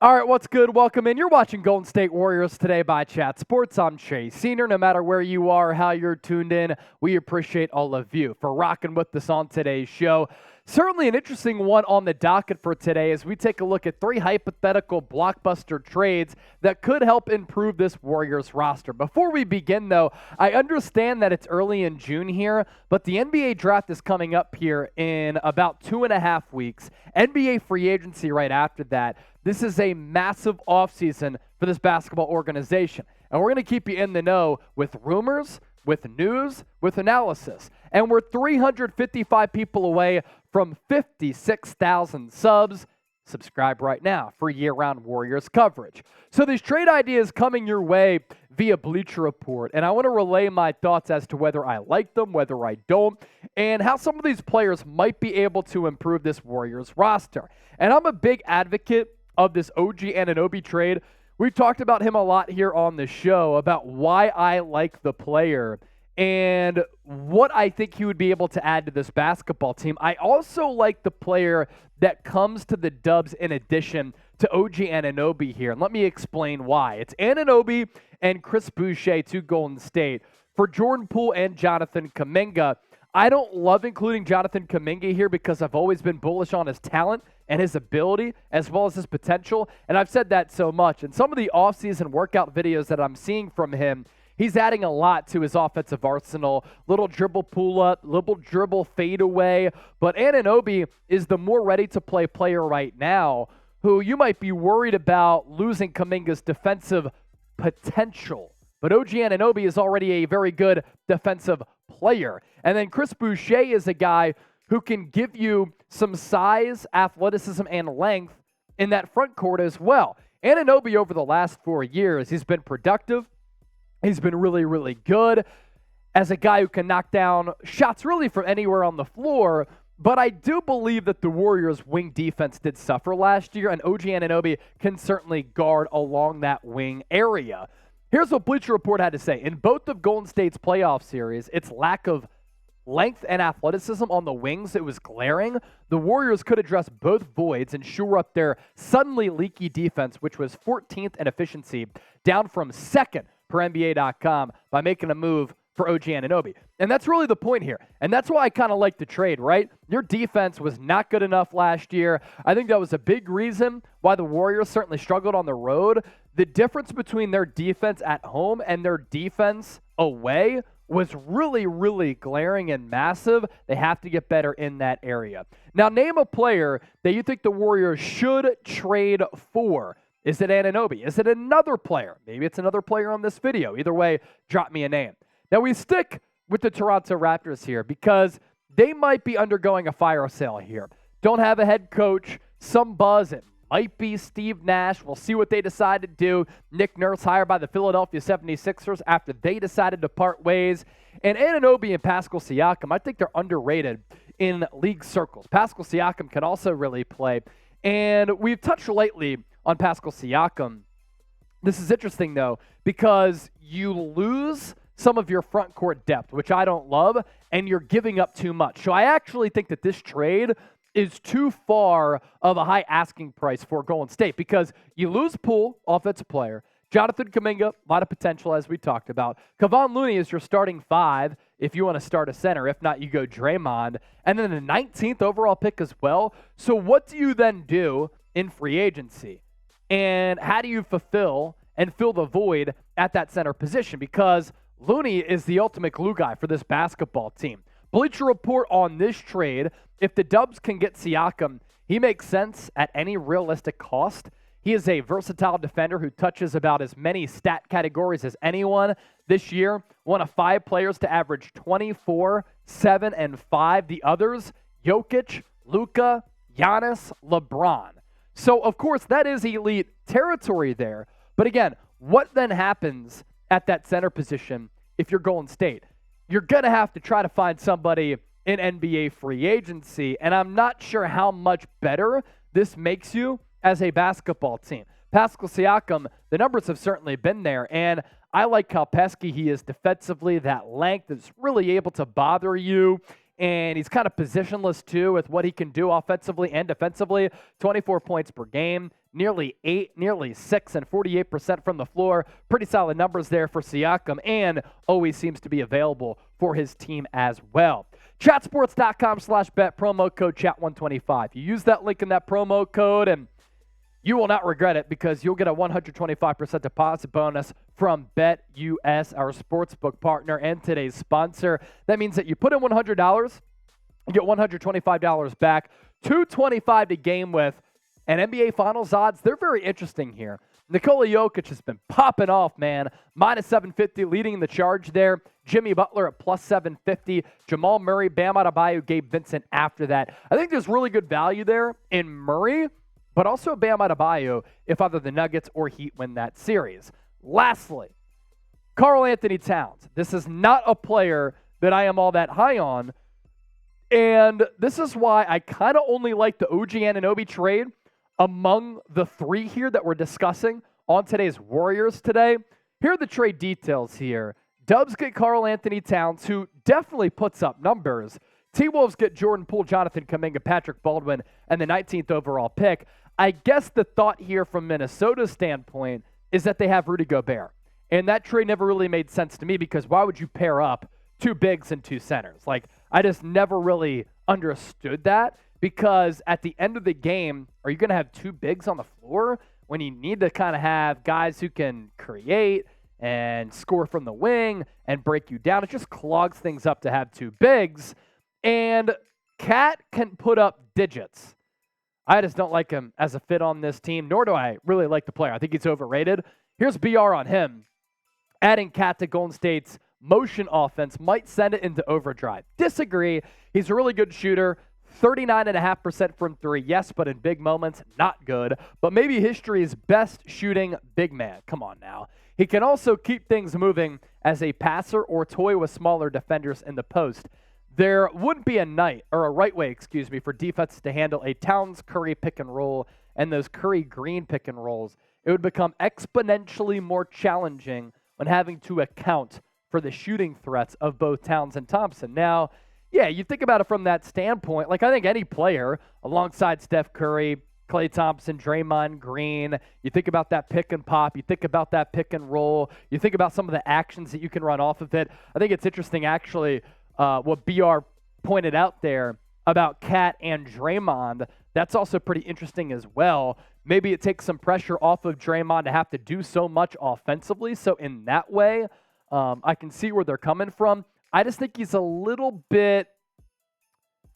All right, what's good? Welcome in. You're watching Golden State Warriors Today by Chat Sports. I'm Chase Senior. No matter where you are, how you're tuned in, we appreciate all of you for rocking with us on today's show. Certainly an interesting one on the docket for today as we take a look at 3 hypothetical blockbuster trades that could help improve this Warriors roster. Before we begin, though, I understand that it's early in June here, but the NBA draft is coming up here in about 2.5 weeks. NBA free agency right after that. This is a massive offseason for this basketball organization, and we're going to keep you in the know with rumors, with news, with analysis. And we're 355 people away from 56,000 subs. Subscribe right now for year-round Warriors coverage. So these trade ideas coming your way via Bleacher Report, and I want to relay my thoughts as to whether I like them, whether I don't, and how some of these players might be able to improve this Warriors roster. And I'm a big advocate of this OG Anunoby trade. We've talked about him a lot here on the show, about why I like the player and what I think he would be able to add to this basketball team. I also like the player that comes to the Dubs in addition to OG Anunoby here. And let me explain why. It's Anunoby and Chris Boucher to Golden State for Jordan Poole and Jonathan Kuminga. I don't love including Jonathan Kuminga here because I've always been bullish on his talent and his ability as well as his potential, and I've said that so much. And some of the offseason workout videos that I'm seeing from him, he's adding a lot to his offensive arsenal. Little dribble pull-up, little dribble fadeaway. But Anunoby is the more ready-to-play player right now who you might be worried about losing Kuminga's defensive potential. But OG Anunoby is already a very good defensive player. And then Chris Boucher is a guy who can give you some size, athleticism, and length in that front court as well. Anunoby over the last 4 years, he's been productive. He's been really, really good as a guy who can knock down shots really from anywhere on the floor. But I do believe that the Warriors' wing defense did suffer last year, and OG Anunoby can certainly guard along that wing area. Here's what Bleacher Report had to say. In both of Golden State's playoff series, its lack of length and athleticism on the wings, it was glaring. The Warriors could address both voids and shore up their suddenly leaky defense, which was 14th in efficiency, down from 2nd per NBA.com by making a move for OG Anunoby. And that's really the point here. And that's why I kind of like the trade, right? Your defense was not good enough last year. I think that was a big reason why the Warriors certainly struggled on the road. The difference between their defense at home and their defense away was really, really glaring and massive. They have to get better in that area. Now, name a player that you think the Warriors should trade for. Is it Anunoby? Is it another player? Maybe it's another player on this video. Either way, drop me a name. Now, we stick with the Toronto Raptors here because they might be undergoing a fire sale here. Don't have a head coach, some buzz. It might be Steve Nash. We'll see what they decide to do. Nick Nurse hired by the Philadelphia 76ers after they decided to part ways. And Anunoby and Pascal Siakam, I think they're underrated in league circles. Pascal Siakam can also really play. And we've touched lately on Pascal Siakam. This is interesting, though, because you lose some of your front court depth, which I don't love, and you're giving up too much. So I actually think that this trade is too far of a high asking price for Golden State because you lose Poole, offensive player. Jonathan Kuminga, a lot of potential as we talked about. Kevon Looney is your starting 5 if you want to start a center. If not, you go Draymond. And then the 19th overall pick as well. So what do you then do in free agency? And how do you fulfill and fill the void at that center position? Because Looney is the ultimate glue guy for this basketball team. Bleacher Report on this trade, if the Dubs can get Siakam, he makes sense at any realistic cost. He is a versatile defender who touches about as many stat categories as anyone this year. One of 5 players to average 24, 7, and 5. The others, Jokic, Luka, Giannis, LeBron. So, of course, that is elite territory there. But again, what then happens at that center position if you're Golden State? You're going to have to try to find somebody in NBA free agency, and I'm not sure how much better this makes you as a basketball team. Pascal Siakam, the numbers have certainly been there, and I like how pesky he is defensively. That length is really able to bother you, and he's kind of positionless too with what he can do offensively and defensively. 24 points per game, nearly 8, nearly 6, and 48% from the floor. Pretty solid numbers there for Siakam, and always seems to be available for his team as well. Chatsports.com/bet, promo code chat125. You use that link in that promo code, and you will not regret it because you'll get a 125% deposit bonus from BetUS, our sportsbook partner and today's sponsor. That means that you put in $100, you get $125 back, $225 to game with, and NBA Finals odds, they're very interesting here. Nikola Jokic has been popping off, man. Minus 750, leading the charge there. Jimmy Butler at plus 750. Jamal Murray, Bam Adebayo, Gabe Vincent after that. I think there's really good value there in Murray, but also Bam Adebayo if either the Nuggets or Heat win that series. Lastly, Karl-Anthony Towns. This is not a player that I am all that high on, and this is why I kind of only like the OG Anunoby trade among the three here that we're discussing on today's Warriors today. Here are the trade details here. Dubs get Karl-Anthony Towns, who definitely puts up numbers. T-Wolves get Jordan Poole, Jonathan Kuminga, Patrick Baldwin, and the 19th overall pick. I guess the thought here from Minnesota's standpoint is that they have Rudy Gobert. And that trade never really made sense to me because why would you pair up two bigs and two centers? Like, I just never really understood that because at the end of the game, are you going to have two bigs on the floor when you need to kind of have guys who can create and score from the wing and break you down? It just clogs things up to have two bigs. And Cat can put up digits. I just don't like him as a fit on this team, nor do I really like the player. I think he's overrated. Here's BR on him. Adding Cat to Golden State's motion offense might send it into overdrive. Disagree. He's a really good shooter. 39.5% from three, yes, but in big moments, not good. But maybe history's best shooting big man. Come on now. He can also keep things moving as a passer or toy with smaller defenders in the post. There wouldn't be a right way for defense to handle a Towns-Curry pick and roll and those Curry-Green pick and rolls. It would become exponentially more challenging when having to account for the shooting threats of both Towns and Thompson. Now, yeah, you think about it from that standpoint. Like, I think any player alongside Steph Curry, Klay Thompson, Draymond Green, you think about that pick and pop, you think about that pick and roll, you think about some of the actions that you can run off of it. I think it's interesting, actually, what BR pointed out there about Cat and Draymond. That's also pretty interesting as well. Maybe it takes some pressure off of Draymond to have to do so much offensively. So in that way, I can see where they're coming from. I just think he's a little bit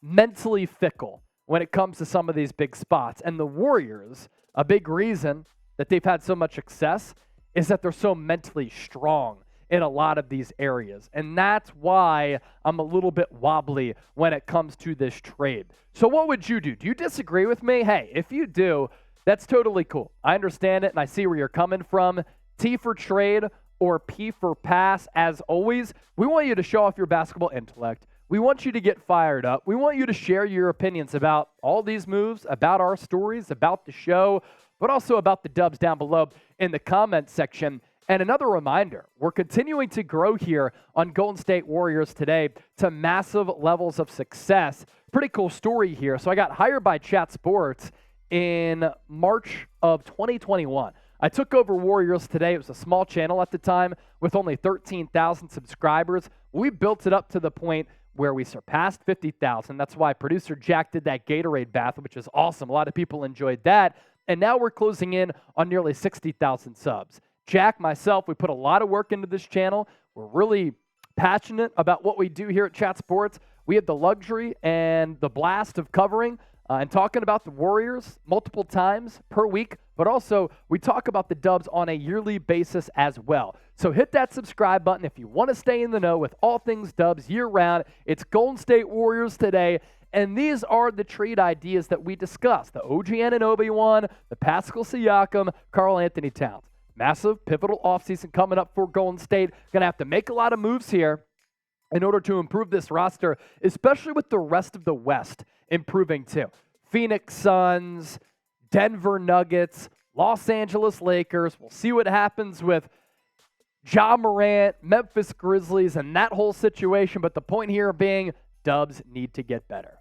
mentally fickle when it comes to some of these big spots. And the Warriors, a big reason that they've had so much success is that they're so mentally strong in a lot of these areas. And that's why I'm a little bit wobbly when it comes to this trade. So what would you do? Do you disagree with me? Hey, if you do, that's totally cool. I understand it, and I see where you're coming from. T for trade or P for pass. As always, we want you to show off your basketball intellect. We want you to get fired up. We want you to share your opinions about all these moves, about our stories, about the show, but also about the Dubs down below in the comments section. And another reminder, we're continuing to grow here on Golden State Warriors today to massive levels of success. Pretty cool story here. So I got hired by Chat Sports in March of 2021. I took over Warriors Today. It was a small channel at the time with only 13,000 subscribers. We built it up to the point where we surpassed 50,000. That's why producer Jack did that Gatorade bath, which is awesome. A lot of people enjoyed that. And now we're closing in on nearly 60,000 subs. Jack, myself, we put a lot of work into this channel. We're really passionate about what we do here at Chat Sports. We have the luxury and the blast of covering and talking about the Warriors multiple times per week, but also we talk about the Dubs on a yearly basis as well. So hit that subscribe button if you want to stay in the know with all things Dubs year-round. It's Golden State Warriors Today, and these are the trade ideas that we discussed. The OG Anunoby one, the Pascal Siakam, Karl-Anthony Towns. Massive, pivotal offseason coming up for Golden State. Going to have to make a lot of moves here in order to improve this roster, especially with the rest of the West improving too. Phoenix Suns, Denver Nuggets, Los Angeles Lakers. We'll see what happens with Ja Morant, Memphis Grizzlies, and that whole situation. But the point here being, Dubs need to get better.